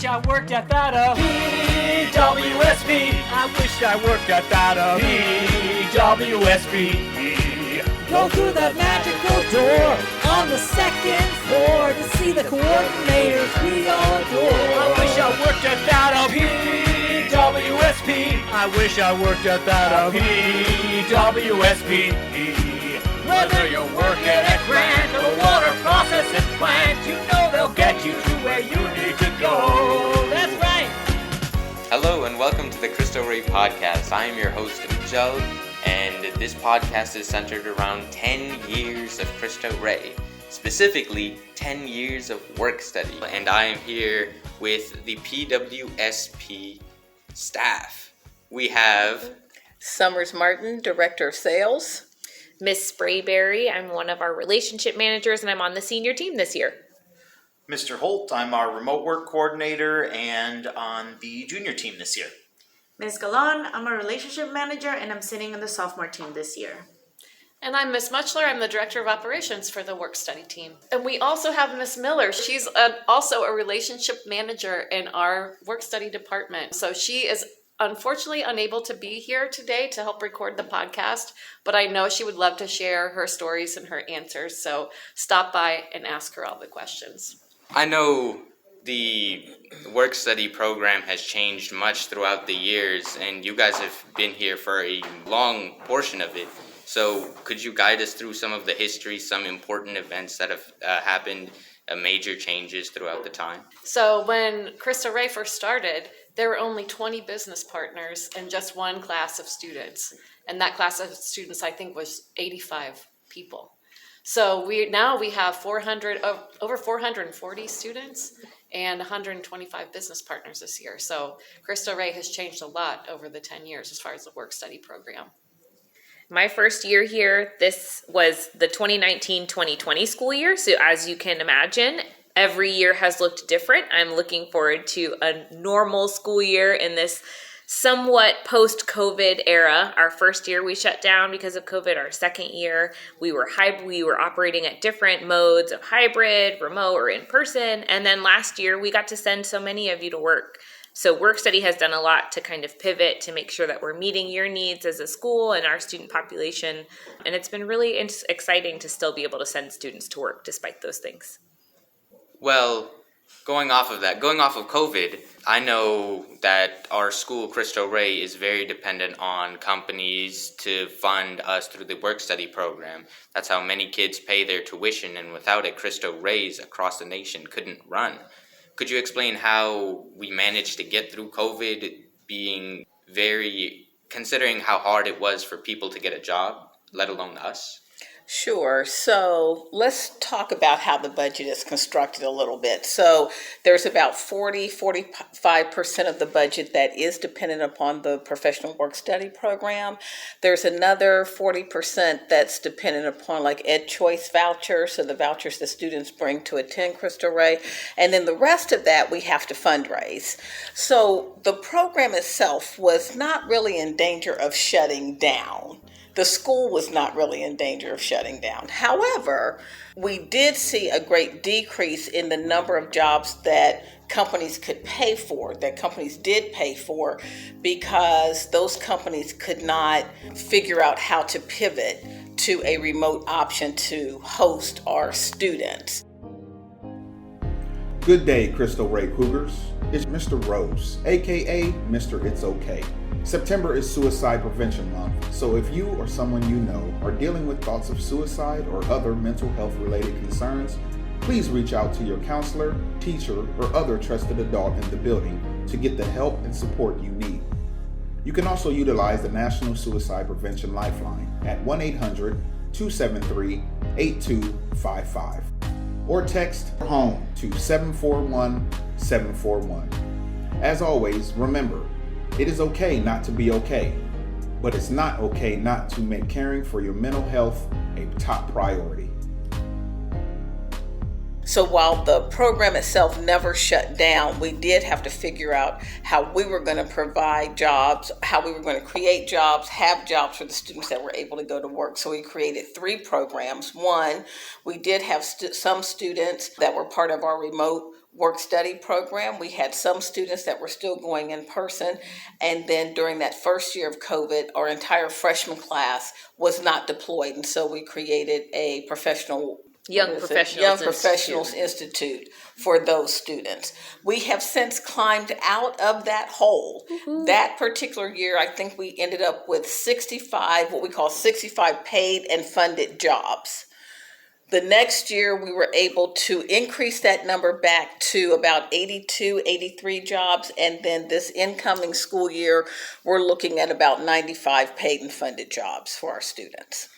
wish I worked at that PWSP. I wish I worked at that PWSP. Go through that magical door on the second floor to see the coordinators we all adore. I wish I worked at that PWSP. I wish I worked at that PWSP. Whether you're working at Grant or water processing plant, you know they'll get you to where you need to go. That's right. Hello and welcome to the Cristo Rey podcast. I am your host, Joe, and this podcast is centered around 10 years of Cristo Rey, specifically 10 years of work study. And I am here with the PWSP staff. We have Summers Martin, Director of Sales. Miss Sprayberry, I'm one of our relationship managers and I'm on the senior team this year. Mr. Holt, I'm our remote work coordinator and on the junior team this year. Ms. Galon, I'm a relationship manager and I'm sitting on the sophomore team this year. And I'm Miss Muchler. I'm the Director of Operations for the work study team. And we also have Miss Miller. She's also a relationship manager in our work study department. So she is unfortunately unable to be here today to help record the podcast, but I know she would love to share her stories and her answers. So stop by and ask her all the questions. I know the work study program has changed much throughout the years, and you guys have been here for a long portion of it. So could you guide us through some of the history, some important events that have happened, major changes throughout the time? So when Cristo Rey first started, there were only 20 business partners and just one class of students. And that class of students, I think, was 85 people. So we have over 440 students and 125 business partners this year. So Cristo Rey has changed a lot over the 10 years as far as the work study program. My first year here, this was the 2019-2020 school year. So as you can imagine, every year has looked different. I'm looking forward to a normal school year in this somewhat post-COVID era. Our first year we shut down because of COVID. Our second year we were operating at different modes of hybrid, remote, or in person. And then last year we got to send so many of you to work. So work study has done a lot to kind of pivot to make sure that we're meeting your needs as a school and our student population. And it's been really exciting to still be able to send students to work despite those things. Well, going off of COVID, I know that our school, Cristo Rey, is very dependent on companies to fund us through the work study program. That's how many kids pay their tuition, and without it, Cristo Rey's across the nation couldn't run. Could you explain how we managed to get through COVID, considering how hard it was for people to get a job, let alone us? Sure. So let's talk about how the budget is constructed a little bit. So there's about 45% of the budget that is dependent upon the professional work study program. There's another 40% that's dependent upon like Ed Choice vouchers, so the vouchers the students bring to attend Cristo Rey. And then the rest of that we have to fundraise. So the program itself was not really in danger of shutting down. The school was not really in danger of shutting down. However, we did see a great decrease in the number of jobs that companies could pay for, that companies did pay for, because those companies could not figure out how to pivot to a remote option to host our students. Good day, Cristo Rey Cougars. It's Mr. Rose, aka Mr. It's Okay. September is Suicide Prevention Month, so if you or someone you know are dealing with thoughts of suicide or other mental health related concerns, please reach out to your counselor, teacher, or other trusted adult in the building to get the help and support you need. You can also utilize the National Suicide Prevention Lifeline at 1-800-273-8255 or text HOME to 741-741. As always, remember, it is okay not to be okay, but it's not okay not to make caring for your mental health a top priority. So while the program itself never shut down, we did have to figure out how we were going to provide jobs, how we were going to create jobs, have jobs for the students that were able to go to work. So we created 3 programs. One, we did have some students that were part of our remote work-study program. We had some students that were still going in person, and then during that first year of COVID, our entire freshman class was not deployed, and so we created a Young Professionals Institute for those students. We have since climbed out of that hole. That particular year, I think we ended up with 65, what we call 65 paid and funded jobs. The next year, we were able to increase that number back to about 82, 83 jobs. And then this incoming school year, we're looking at about 95 paid and funded jobs for our students.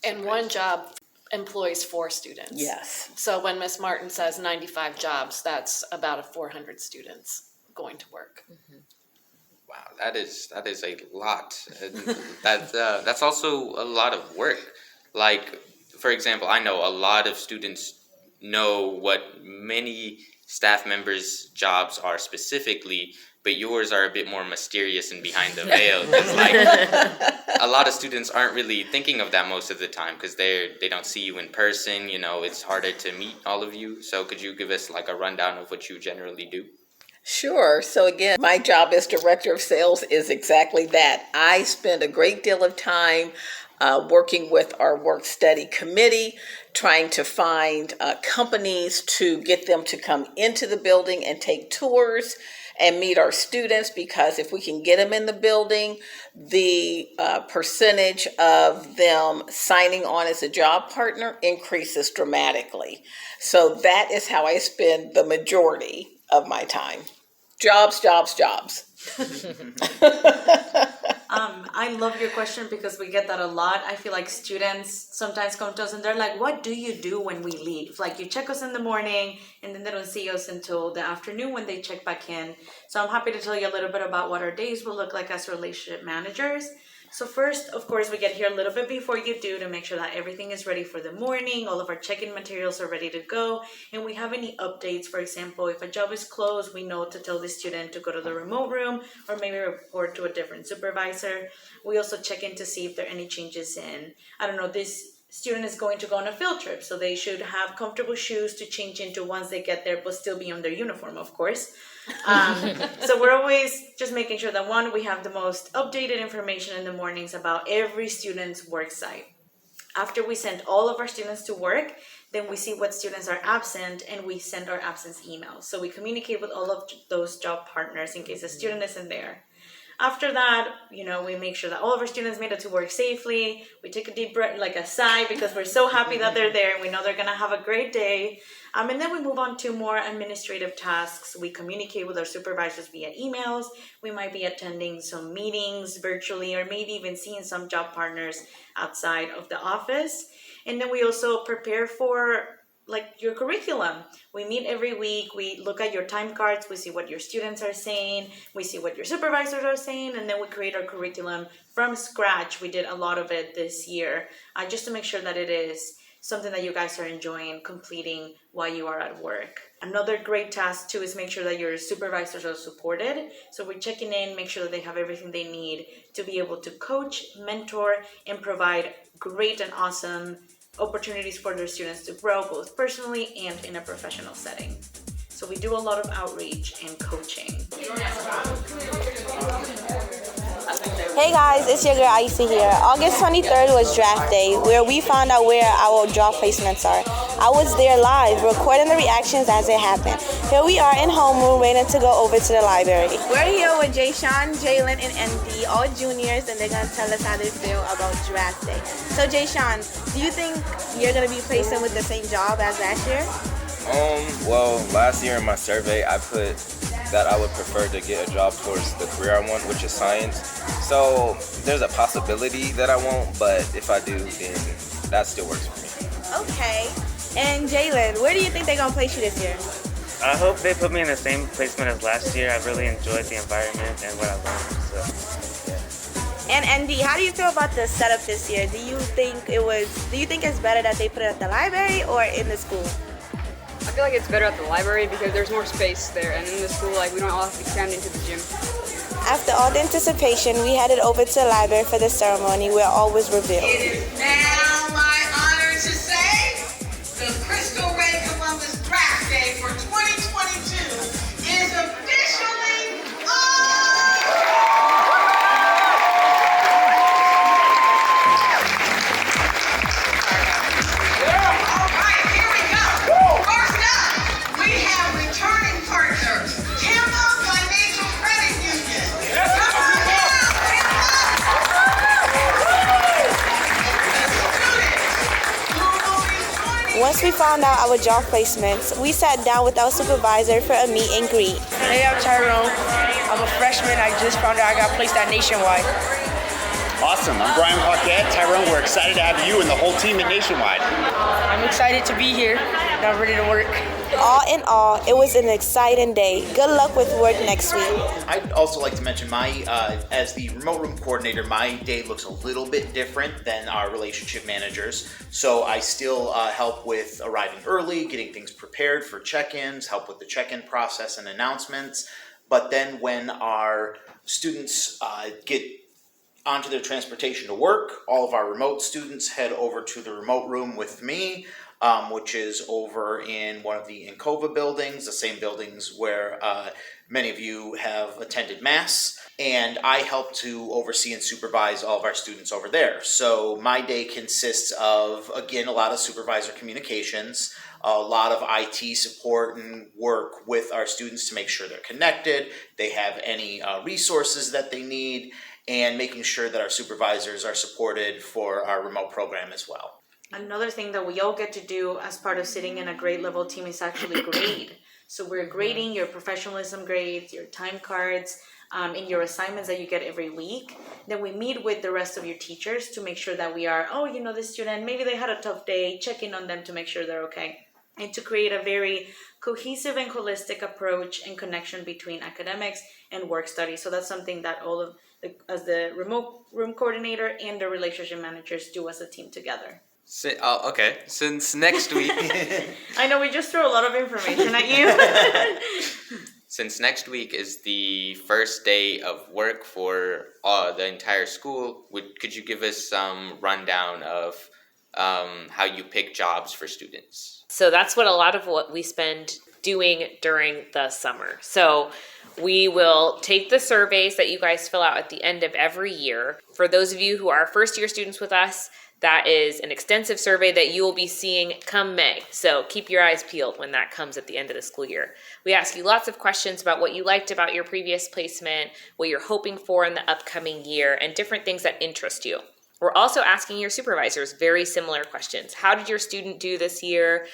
And one job employs 4 students. Yes. So when Ms. Martin says 95 jobs, that's about 400 students going to work. Wow, that is a lot. And that's also a lot of work. Like, for example, I know a lot of students know what many staff members' jobs are specifically, but yours are a bit more mysterious and behind the veil. 'Cause like a lot of students aren't really thinking of that most of the time because they don't see you in person. You know, it's harder to meet all of you. So could you give us like a rundown of what you generally do? Sure. So again, my job as director of sales is exactly that. I spend a great deal of time working with our work-study committee, trying to find companies to get them to come into the building and take tours and meet our students, because if we can get them in the building, the percentage of them signing on as a job partner increases dramatically. So that is how I spend the majority of my time. Jobs, jobs, jobs. I love your question because we get that a lot. I feel like students sometimes come to us and they're like, what do you do when we leave? Like, you check us in the morning and then they don't see us until the afternoon when they check back in. So I'm happy to tell you a little bit about what our days will look like as relationship managers. So first, of course, we get here a little bit before you do to make sure that everything is ready for the morning. All of our check-in materials are ready to go. And we have any updates. For example, if a job is closed, we know to tell the student to go to the remote room or maybe report to a different supervisor. We also check in to see if there are any changes in, I don't know, this student is going to go on a field trip. So they should have comfortable shoes to change into once they get there, but still be on their uniform, of course. So we're always just making sure that, one, we have the most updated information in the mornings about every student's work site. After we send all of our students to work, then we see what students are absent and we send our absence emails. So we communicate with all of those job partners in case a student isn't there. After that, we make sure that all of our students made it to work safely. We take a deep breath, like a sigh, because we're so happy that they're there and we know they're going to have a great day. And then we move on to more administrative tasks. We communicate with our supervisors via emails. We might be attending some meetings virtually or maybe even seeing some job partners outside of the office. And then we also prepare for your curriculum. We meet every week, we look at your time cards, we see what your students are saying, we see what your supervisors are saying, and then we create our curriculum from scratch. We did a lot of it this year, just to make sure that it is something that you guys are enjoying completing while you are at work. Another great task too is make sure that your supervisors are supported. So we're checking in, make sure that they have everything they need to be able to coach, mentor, and provide great and awesome opportunities for their students to grow both personally and in a professional setting. So we do a lot of outreach and coaching. Hey guys, it's your girl Aisa here. August 23rd was draft day, where we found out where our draft placements are. I was there live, recording the reactions as it happened. Here we are in homeroom, waiting to go over to the library. We're here with Jay Sean, Jalen, and MD, all juniors, and they're going to tell us how they feel about draft day. So Jay Sean, do you think you're going to be placing with the same job as last year? Well, last year in my survey, I put that I would prefer to get a job towards the career I want, which is science. So there's a possibility that I won't, but if I do, then that still works for me. Okay. And Jalen, where do you think they're going to place you this year? I hope they put me in the same placement as last year. I really enjoyed the environment and what I learned. So, yeah. And Andy, how do you feel about the setup this year? Do you think it's better that they put it at the library or in the school? I feel like it's better at the library because there's more space there, and in the school, we don't all have to cram into the gym. After all the anticipation, we headed over to the library for the ceremony where all was revealed. It is now my honor to say the Cristo Rey Columbus Draft Day for 2022 Once we found out our job placements, we sat down with our supervisor for a meet and greet. Hey, I'm Tyrone. I'm a freshman. I just found out I got placed at Nationwide. Awesome. I'm Brian Paquette. Tyrone, we're excited to have you and the whole team at Nationwide. I'm excited to be here, and I'm ready to work. All in all, it was an exciting day. Good luck with work next week. I'd also like to mention as the remote room coordinator, my day looks a little bit different than our relationship managers. So I still help with arriving early, getting things prepared for check-ins, help with the check-in process and announcements. But then when our students get onto their transportation to work, all of our remote students head over to the remote room with me, which is over in one of the Encova buildings, the same buildings where many of you have attended Mass. And I help to oversee and supervise all of our students over there. So my day consists of, again, a lot of supervisor communications, a lot of IT support and work with our students to make sure they're connected, they have any resources that they need, and making sure that our supervisors are supported for our remote program as well. Another thing that we all get to do as part of sitting in a grade level team is actually grade. So we're grading your professionalism grades, your time cards, and your assignments that you get every week. Then we meet with the rest of your teachers to make sure that we are, this student, maybe they had a tough day, check in on them to make sure they're okay. And to create a very cohesive and holistic approach and connection between academics and work study. So that's something that all of as the remote room coordinator and the relationship managers do as a team together. Okay, since next week... I know we just threw a lot of information at you. Since next week is the first day of work for the entire school, could you give us some rundown of how you pick jobs for students? So that's what we spend doing during the summer. So we will take the surveys that you guys fill out at the end of every year. For those of you who are first year students with us, that is an extensive survey that you will be seeing come May. So keep your eyes peeled when that comes at the end of the school year. We ask you lots of questions about what you liked about your previous placement, what you're hoping for in the upcoming year, and different things that interest you. We're also asking your supervisors very similar questions. How did your student do this year?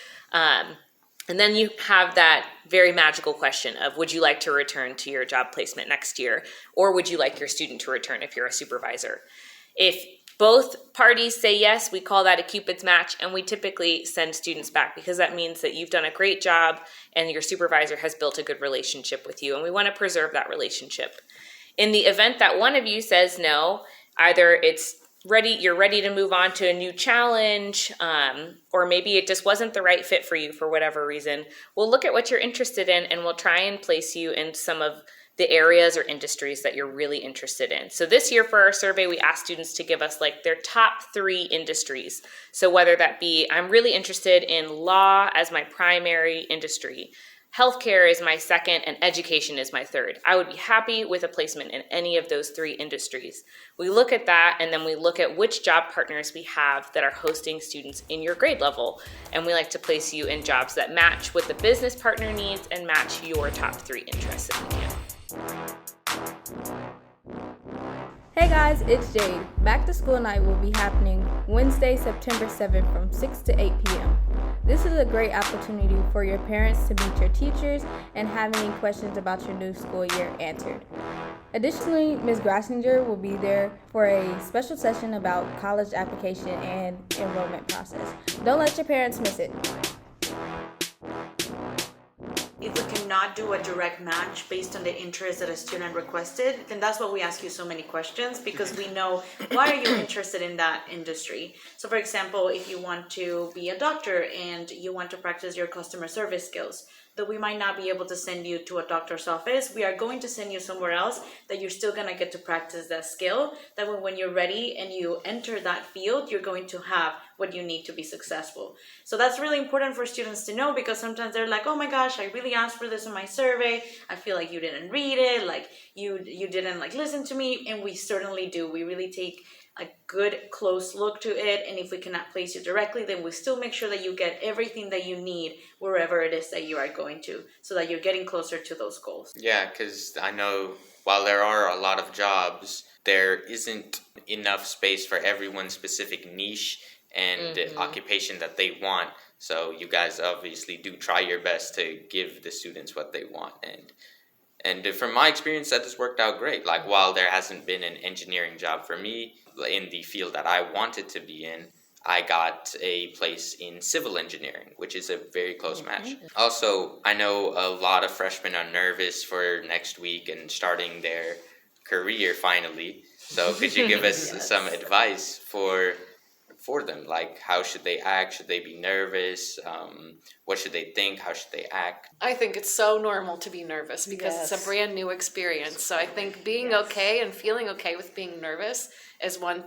And then you have that very magical question of, would you like to return to your job placement next year? Or would you like your student to return if you're a supervisor? If both parties say yes, we call that a Cupid's match, and we typically send students back because that means that you've done a great job and your supervisor has built a good relationship with you, and we want to preserve that relationship. In the event that one of you says no, either you're ready to move on to a new challenge, or maybe it just wasn't the right fit for you for whatever reason, we'll look at what you're interested in and we'll try and place you in some of the areas or industries that you're really interested in. So this year for our survey, we asked students to give us their top 3 industries. So whether that be, I'm really interested in law as my primary industry, healthcare is my second, and education is my third. I would be happy with a placement in any of those 3 industries. We look at that, and then we look at which job partners we have that are hosting students in your grade level. And we like to place you in jobs that match what the business partner needs and match your top 3 interests if we can. Hey guys, it's Jade. Back to School Night will be happening Wednesday, September 7th from 6 to 8 p.m. This is a great opportunity for your parents to meet your teachers and have any questions about your new school year answered. Additionally, Ms. Grassinger will be there for a special session about college application and enrollment process. Don't let your parents miss it. If we cannot do a direct match based on the interest that a student requested, then that's why we ask you so many questions, because we know why are you interested in that industry. So for example, if you want to be a doctor and you want to practice your customer service skills, that we might not be able to send you to a doctor's office. We are going to send you somewhere else that you're still gonna get to practice that skill, that when you're ready and you enter that field, you're going to have what you need to be successful. So that's really important for students to know, because sometimes they're like, oh my gosh, I really asked for this in my survey. I feel like you didn't read it, like you didn't listen to me, and we certainly do. We really take a good close look to it, and if we cannot place you directly, then we still make sure that you get everything that you need wherever it is that you are going to, so that you're getting closer to those goals. Yeah, because I know while there are a lot of jobs, there isn't enough space for everyone's specific niche and occupation that they want. So you guys obviously do try your best to give the students what they want, and from my experience, that has worked out great. Like, while there hasn't been an engineering job for me in the field that I wanted to be in, I got a place in civil engineering, which is a very close match. Also, I know a lot of freshmen are nervous for next week and starting their career finally. So could you give us some advice for them? Like, how should they act? Should they be nervous? What should they think? How should they act? I think it's so normal to be nervous because it's a brand new experience. So I think being okay and feeling okay with being nervous is one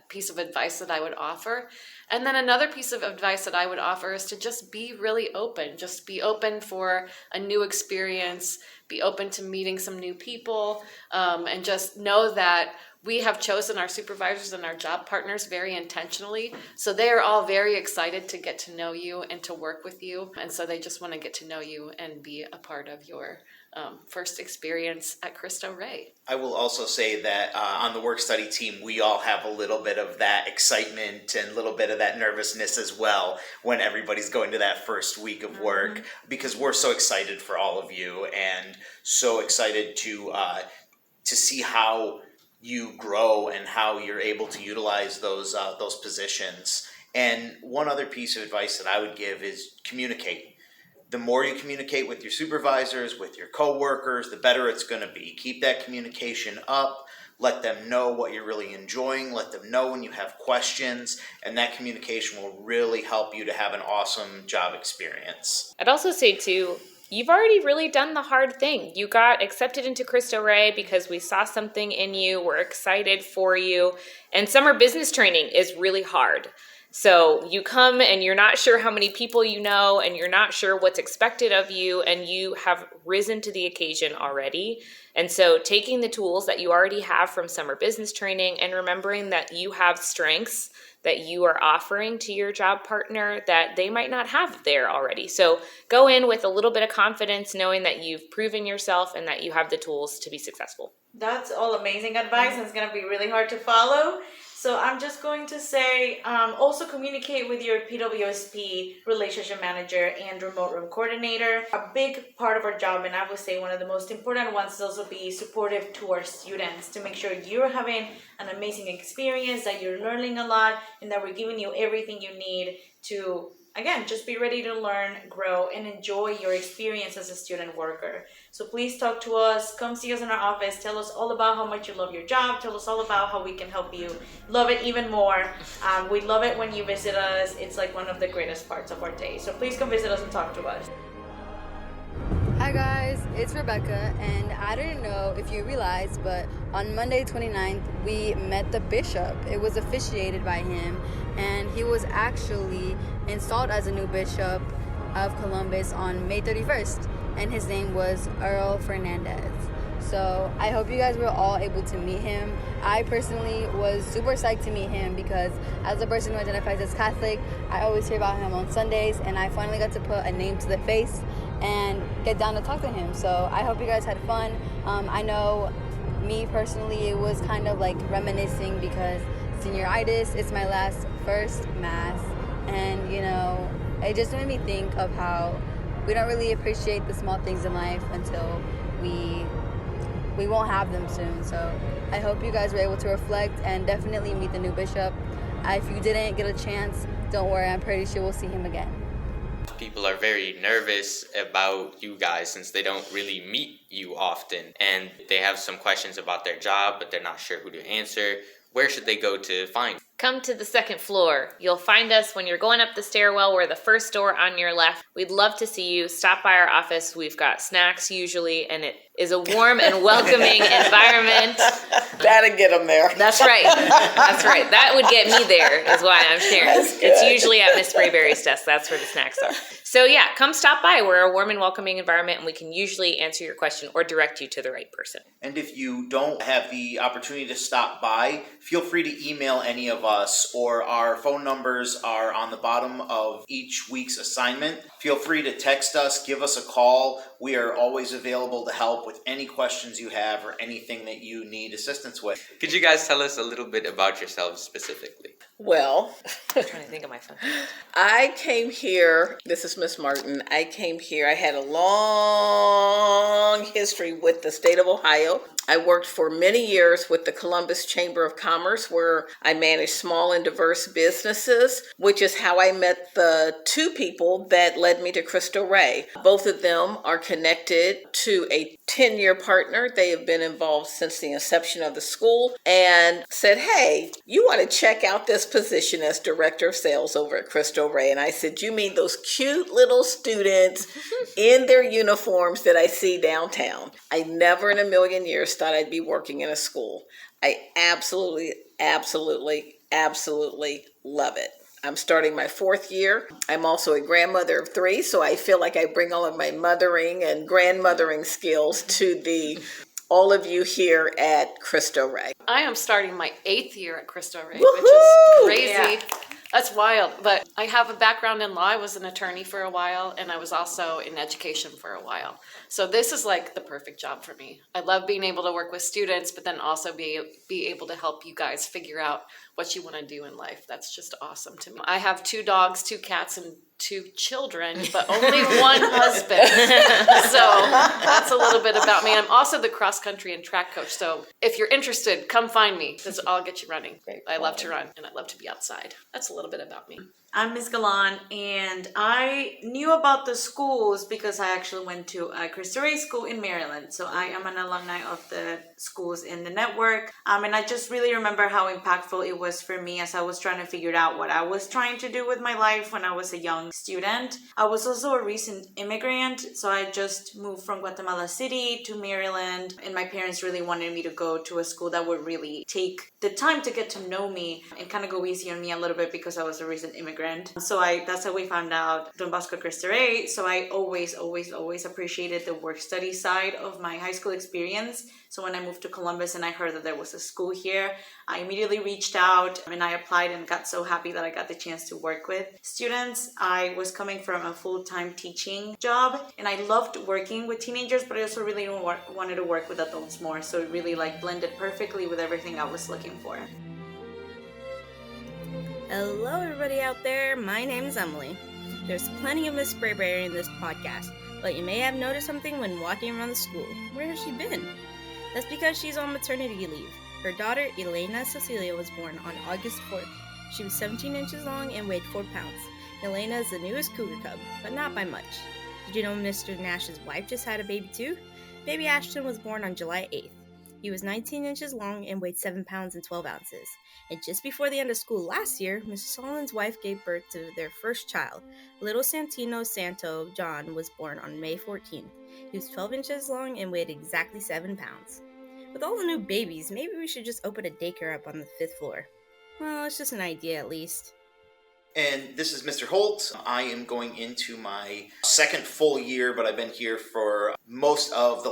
piece of advice that I would offer. And then another piece of advice that I would offer is to just be really open. Just be open for a new experience, be open to meeting some new people, and just know that we have chosen our supervisors and our job partners very intentionally. So they are all very excited to get to know you and to work with you. And so they just want to get to know you and be a part of your first experience at Cristo Rey. I will also say that on the work study team, we all have a little bit of that excitement and a little bit of that nervousness as well when everybody's going to that first week of work, because we're so excited for all of you and so excited to see how you grow and how you're able to utilize those positions. And one other piece of advice that I would give is communicate. The more you communicate with your supervisors, with your coworkers, the better it's going to be. Keep that communication up. Let them know what you're really enjoying. Let them know when you have questions. And that communication will really help you to have an awesome job experience. I'd also say, too, you've already really done the hard thing. You got accepted into Cristo Rey because we saw something in you. We're excited for you. And summer business training is really hard. So you come and you're not sure how many people you know, and you're not sure what's expected of you, and you have risen to the occasion already. And so taking the tools that you already have from summer business training and remembering that you have strengths that you are offering to your job partner that they might not have there already. So go in with a little bit of confidence, knowing that you've proven yourself and that you have the tools to be successful. That's all amazing advice, and it's going to be really hard to follow. So I'm just going to say, also communicate with your PWSP relationship manager and remote room coordinator. A big part of our job, and I would say one of the most important ones, is also be supportive to our students to make sure you're having an amazing experience, that you're learning a lot, and that we're giving you everything you need to, again, just be ready to learn, grow, and enjoy your experience as a student worker. So please talk to us, come see us in our office, tell us all about how much you love your job, tell us all about how we can help you love it even more. We love it when you visit us. It's like one of the greatest parts of our day. So please come visit us and talk to us. Hi guys, it's Rebecca, and I didn't know if you realized, but on Monday 29th, we met the bishop. It was officiated by him, and he was actually installed as a new bishop of Columbus on May 31st, and his name was Earl Fernandez. So I hope you guys were all able to meet him. I personally was super psyched to meet him because as a person who identifies as Catholic, I always hear about him on Sundays, and I finally got to put a name to the face and get down to talk to him. So I hope you guys had fun. I know me personally, it was kind of like reminiscing because senioritis, it's my first mass, and you know, it just made me think of how we don't really appreciate the small things in life until we won't have them soon. So I hope you guys were able to reflect and definitely meet the new bishop. If you didn't get a chance, don't worry, I'm pretty sure we'll see him again. People are very nervous about you guys since they don't really meet you often, and they have some questions about their job, but they're not sure who to answer. Where should they go to find you? Come to the second floor. You'll find us when you're going up the stairwell. We're the first door on your left. We'd love to see you. Stop by our office. We've got snacks usually, and it is a warm and welcoming environment. That'll get them there. That's right. That's right. That would get me there is why I'm sharing. It's usually at Miss Sprayberry's desk. That's where the snacks are. So yeah, come stop by. We're a warm and welcoming environment, and we can usually answer your question or direct you to the right person. And if you don't have the opportunity to stop by, feel free to email any of us, or our phone numbers are on the bottom of each week's assignment. Feel free to text us, give us a call. We are always available to help help with any questions you have or anything that you need assistance with. Could you guys tell us a little bit about yourselves specifically? Well, I'm trying to think of my phone. I came here, this is Miss Martin, I came here, I had a long history with the state of Ohio. I worked for many years with the Columbus Chamber of Commerce, where I managed small and diverse businesses, which is how I met the two people that led me to Cristo Rey. Both of them are connected to a 10-year partner. They have been involved since the inception of the school and said, hey, you want to check out this position as Director of Sales over at Cristo Rey. And I said, you mean those cute little students in their uniforms that I see downtown? I never in a million years thought I'd be working in a school. I absolutely love it. I'm starting my 4th year. I'm also a grandmother of 3, so I feel like I bring all of my mothering and grandmothering skills to all of you here at Cristo Rey. I am starting my 8th year at Cristo Rey, Woo-hoo! which is crazy. Yeah. That's wild. But I have a background in law. I was an attorney for a while, and I was also in education for a while. So this is like the perfect job for me. I love being able to work with students, but then also be able to help you guys figure out what you want to do in life. That's just awesome to me. I have 2 dogs, 2 cats, and 2 children, but only 1 husband. So that's a little bit about me. I'm also the cross country and track coach. So if you're interested, come find me because I'll get you running. I love to run and I love to be outside. That's a little bit about me. I'm Ms. Galan, and I knew about the schools because I actually went to a Cristo Rey school in Maryland. So I am an alumni of the schools in the network. And I just really remember how impactful it was for me as I was trying to figure out what I was trying to do with my life when I was a young student. I was also a recent immigrant, so I just moved from Guatemala City to Maryland, and my parents really wanted me to go to a school that would really take the time to get to know me and kind of go easy on me a little bit because I was a recent immigrant. So that's how we found out Don Bosco Cristo Rey. So I always appreciated the work study side of my high school experience. So when I moved to Columbus and I heard that there was a school here, I immediately reached out and I applied and got so happy that I got the chance to work with students. I was coming from a full-time teaching job and I loved working with teenagers, but I also really wanted to work with adults more. So it really blended perfectly with everything I was looking for. Hello everybody out there, my name is Emily. There's plenty of Miss Sprayberry in this podcast, but you may have noticed something when walking around the school. Where has she been? That's because she's on maternity leave. Her daughter, Elena Cecilia, was born on August 4th. She was 17 inches long and weighed 4 pounds. Elena is the newest cougar cub, but not by much. Did you know Mr. Nash's wife just had a baby too? Baby Ashton was born on July 8th. He was 19 inches long and weighed 7 pounds and 12 ounces. And just before the end of school last year, Mrs. Solon's wife gave birth to their first child. Little Santino Santo John was born on May 14th. He was 12 inches long and weighed exactly 7 pounds. With all the new babies, maybe we should just open a daycare up on the 5th floor. Well, it's just an idea at least. And this is Mr. Holt. I am going into my 2nd full year, but I've been here for most of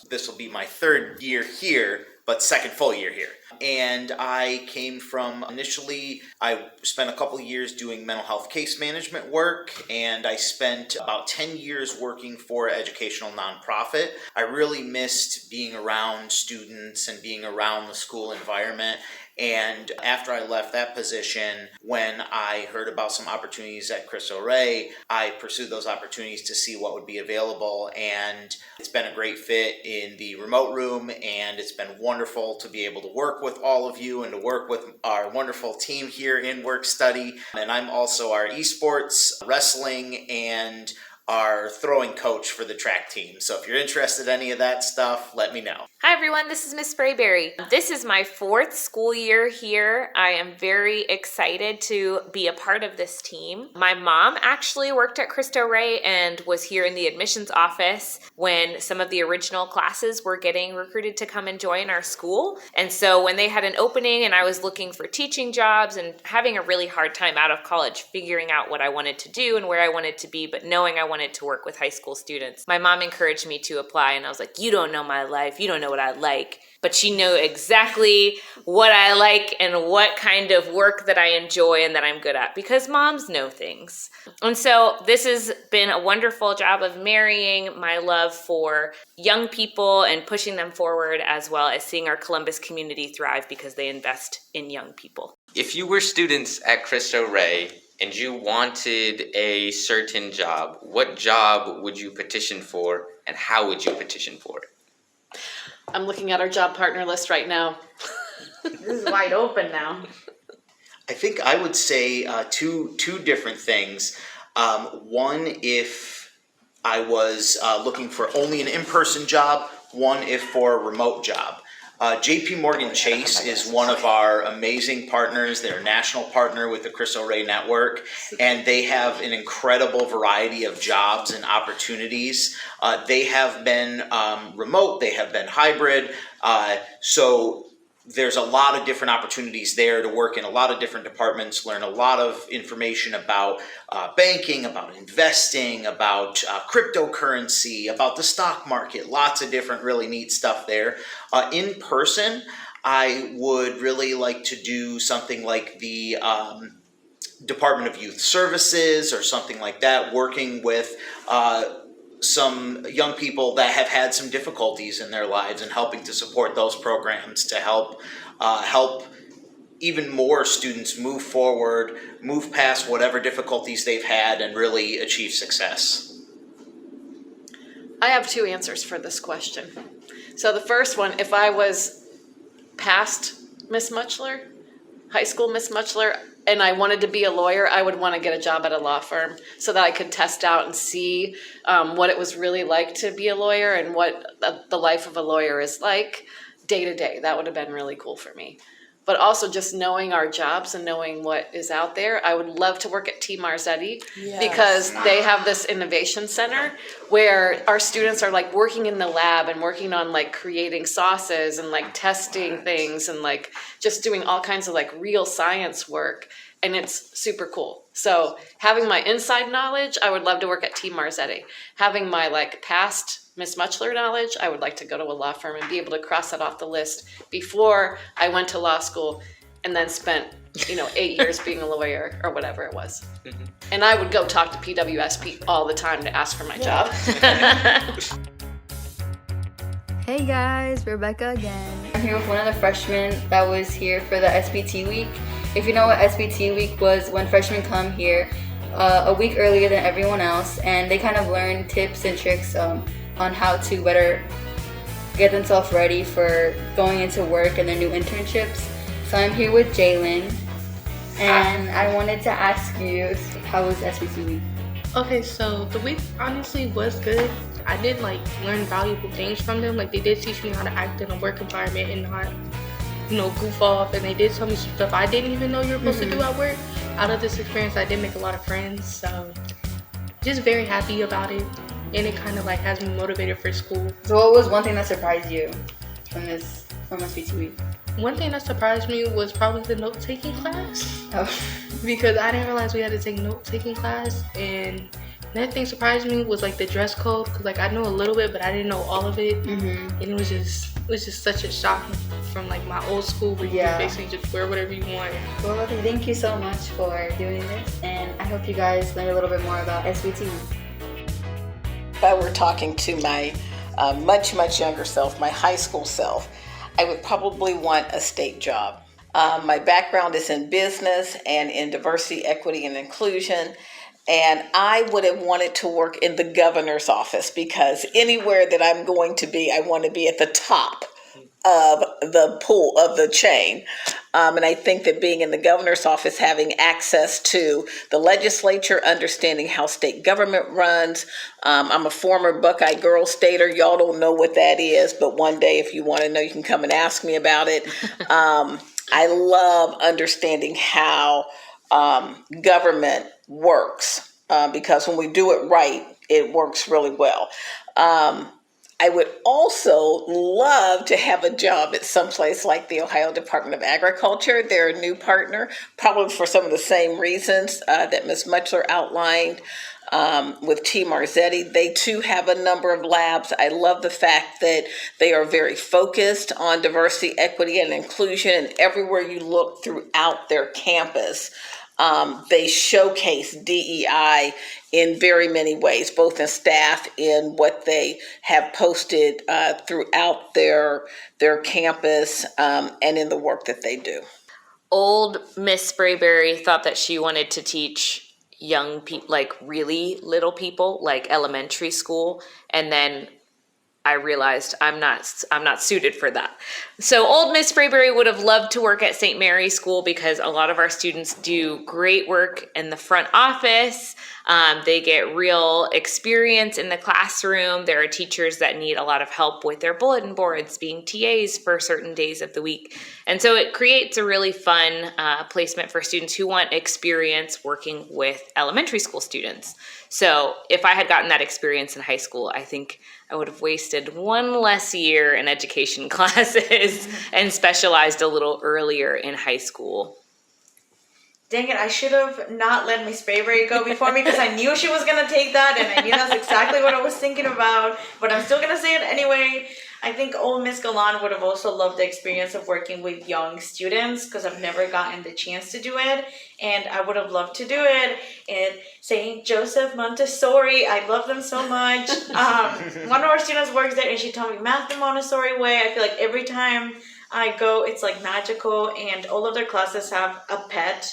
this will be my 3rd year here, but 2nd full year here. And I came from, initially, I spent a couple years doing mental health case management work, and I spent about 10 years working for an educational nonprofit. I really missed being around students and being around the school environment. And after I left that position, when I heard about some opportunities at Cristo Rey, I pursued those opportunities to see what would be available. And it's been a great fit in the remote room, and it's been wonderful to be able to work with all of you and to work with our wonderful team here in Work Study. And I'm also our esports, wrestling, and our throwing coach for the track team. So if you're interested in any of that stuff, let me know. Hi everyone, this is Miss Sprayberry. This is my 4th school year here. I am very excited to be a part of this team. My mom actually worked at Cristo Rey and was here in the admissions office when some of the original classes were getting recruited to come and join our school. And so when they had an opening and I was looking for teaching jobs and having a really hard time out of college figuring out what I wanted to do and where I wanted to be, but knowing I wanted wanted to work with high school students. My mom encouraged me to apply, and I was like, you don't know my life. You don't know what I like. But she knew exactly what I like and what kind of work that I enjoy and that I'm good at, because moms know things. And so this has been a wonderful job of marrying my love for young people and pushing them forward, as well as seeing our Columbus community thrive because they invest in young people. If you were students at Cristo Rey and you wanted a certain job, what job would you petition for and how would you petition for it? I'm looking at our job partner list right now. This is wide open now. I think I would say two different things. One, if I was looking for only an in-person job. One, if for a remote job. JP Morgan Chase is one of our amazing partners. They're a national partner with the Cristo Rey Network, and they have an incredible variety of jobs and opportunities. They have been remote, they have been hybrid, so there's a lot of different opportunities there to work in a lot of different departments, learn a lot of information about banking, about investing, about cryptocurrency, about the stock market, lots of different really neat stuff there. In person, I would really like to do something like the Department of Youth Services or something like that, working with some young people that have had some difficulties in their lives and helping to support those programs to help even more students move forward, move past whatever difficulties they've had, and really achieve success. I have two answers for this question. So the first one, if I was past Miss Muchler, high school Miss Muchler, and I wanted to be a lawyer, I would want to get a job at a law firm so that I could test out and see what it was really like to be a lawyer and what the life of a lawyer is like day to day. That would have been really cool for me. But also just knowing our jobs and knowing what is out there. I would love to work at T. Marzetti because they have this innovation center where our students are like working in the lab and working on like creating sauces and like testing things and like just doing all kinds of like real science work. And it's super cool. So having my inside knowledge, I would love to work at T. Marzetti. Having my like past Miss Muchler knowledge, I would like to go to a law firm and be able to cross that off the list before I went to law school and then spent, 8 years being a lawyer or whatever it was. Mm-hmm. And I would go talk to PWSP all the time to ask for my job. Hey guys, Rebecca again. I'm here with one of the freshmen that was here for the SBT week. If you know what SBT week was, when freshmen come here a week earlier than everyone else, and they kind of learn tips and tricks on how to better get themselves ready for going into work and their new internships. So I'm here with Jalen, and I wanted to ask you, how was SBT week? Okay, so the week honestly was good. I did learn valuable things from them. They did teach me how to act in a work environment and not, goof off. And they did tell me some stuff I didn't even know you were supposed to do at work. Out of this experience, I did make a lot of friends. So just very happy about it. And it kind of has me motivated for school. So what was one thing that surprised you from SBT week? One thing that surprised me was probably the note-taking class. Because I didn't realize we had to take note-taking class. And another thing surprised me was the dress code. Because I know a little bit, but I didn't know all of it. And it was just such a shock from my old school where you could basically just wear whatever you want. Well, thank you so much for doing this. And I hope you guys learn a little bit more about SBT. If I were talking to my much, much younger self, my high school self, I would probably want a state job. My background is in business and in diversity, equity, and inclusion. And I would have wanted to work in the governor's office because anywhere that I'm going to be, I want to be at the top of the pool of the chain. And I think that being in the governor's office, having access to the legislature, understanding how state government runs. I'm a former Buckeye Girl Stater. Y'all don't know what that is, but one day if you want to know, you can come and ask me about it. I love understanding how government works because when we do it right, it works really well. I would also love to have a job at some place like the Ohio Department of Agriculture. They're a new partner, probably for some of the same reasons that Ms. Muchler outlined with T. Marzetti. They too have a number of labs. I love the fact that they are very focused on diversity, equity, and inclusion, and everywhere you look throughout their campus, they showcase DEI in very many ways, both in staff, in what they have posted throughout their campus, and in the work that they do. Old Miss Sprayberry thought that she wanted to teach young people, like really little people, like elementary school, and then I realized I'm not suited for that. So old Miss Sprayberry would have loved to work at St. Mary's School because a lot of our students do great work in the front office. They get real experience in the classroom. There are teachers that need a lot of help with their bulletin boards, being TAs for certain days of the week. And so it creates a really fun placement for students who want experience working with elementary school students. So if I had gotten that experience in high school, I think I would have wasted one less year in education classes and specialized a little earlier in high school. Dang it, I should have not let Miss Sprayberry go before me because I knew she was going to take that, and I knew that's exactly what I was thinking about, but I'm still going to say it anyway. I think old Miss Galan would have also loved the experience of working with young students because I've never gotten the chance to do it, and I would have loved to do it at St. Joseph Montessori. I love them so much. One of our students works there, and she taught me math the Montessori way. I feel like every time I go, it's like magical, and all of their classes have a pet.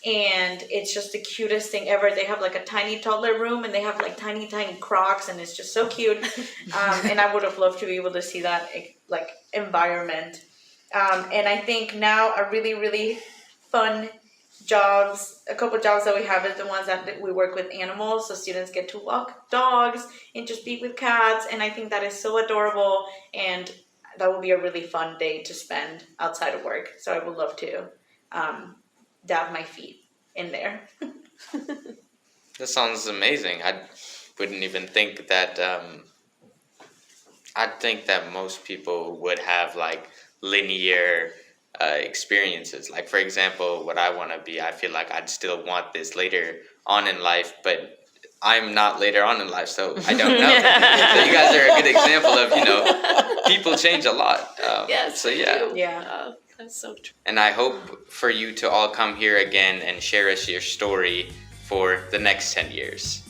And it's just the cutest thing ever. They have like a tiny toddler room, and they have like tiny Crocs, and it's just so cute. And I would have loved to be able to see that like environment. And I think now a really, really fun jobs, a couple jobs that we have is the ones that we work with animals. So students get to walk dogs and just be with cats. And I think that is so adorable. And that will be a really fun day to spend outside of work. So I would love to dab my feet in there. That sounds amazing. I wouldn't even think that. I'd think that most people would have like linear experiences. Like for example, what I want to be, I feel like I'd still want this later on in life, but I'm not later on in life, so I don't know. So you guys are a good example of people change a lot. Yes. So yeah. Yeah. That's so true. And I hope for you to all come here again and share us your story for the next 10 years.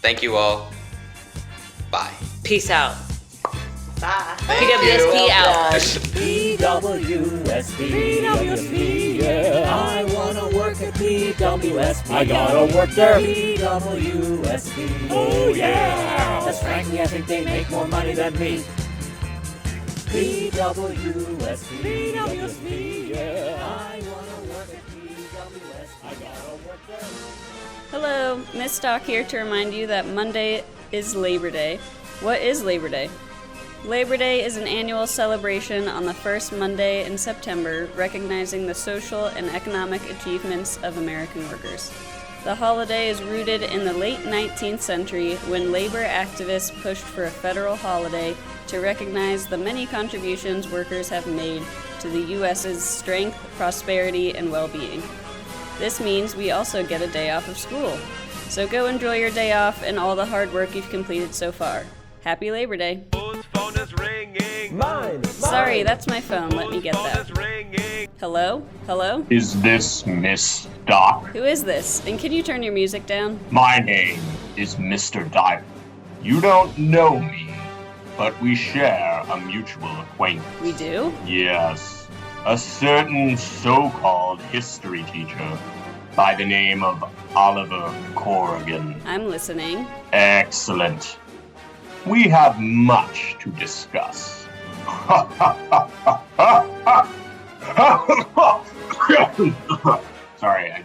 Thank you all. Bye. Peace out. Bye. PWSP out. PWSP, yeah. I wanna work at PWSP. I gotta work there. PWSP, oh yeah. Cause frankly, I think they make more money than me. PWSP, yeah. I wanna work at PWSP. I gotta work there. Hello, Miss Stock here to remind you that Monday is Labor Day. What is Labor Day? Labor Day is an annual celebration on the first Monday in September, recognizing the social and economic achievements of American workers. The holiday is rooted in the late 19th century when labor activists pushed for a federal holiday to recognize the many contributions workers have made to the U.S.'s strength, prosperity, and well-being. This means we also get a day off of school. So go enjoy your day off and all the hard work you've completed so far. Happy Labor Day. Mine. Sorry, that's my phone. Let me get that. Hello? Hello? Is this Miss Doc? Who is this? And can you turn your music down? My name is Mr. Diamond. You don't know me, but we share a mutual acquaintance. We do? Yes. A certain so-called history teacher by the name of Oliver Corrigan. I'm listening. Excellent. We have much to discuss. Sorry.